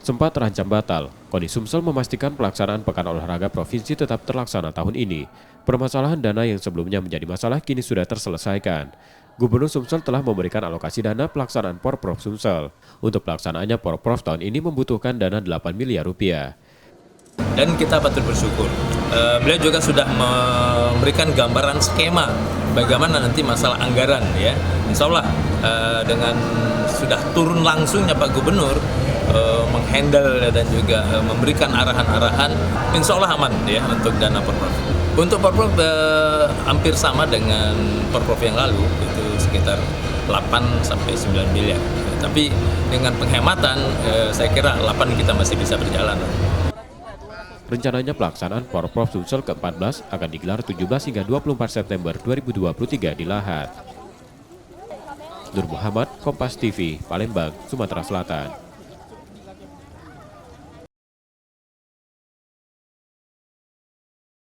sempat terancam batal. KONI Sumsel memastikan pelaksanaan Pekan Olahraga Provinsi tetap terlaksana tahun ini. Permasalahan dana yang sebelumnya menjadi masalah kini sudah terselesaikan. Gubernur Sumsel telah memberikan alokasi dana pelaksanaan Porprov Sumsel. Untuk pelaksanaannya Porprov tahun ini membutuhkan dana 8 miliar rupiah. Dan kita patut bersyukur. Beliau juga sudah memberikan gambaran skema bagaimana nanti masalah anggaran, ya. Insya Allah dengan sudah turun langsungnya Pak Gubernur menghandle dan juga memberikan arahan-arahan, insya Allah aman ya untuk dana Porprov. Untuk Porprov hampir sama dengan Porprov yang lalu, itu sekitar 8 sampai 9 miliar. Tapi dengan penghematan saya kira 8 kita masih bisa berjalan. Rencananya pelaksanaan Porprov Sumsel ke-14 akan digelar 17 hingga 24 September 2023 di Lahat. Nur Muhammad, Kompas TV, Palembang, Sumatera Selatan.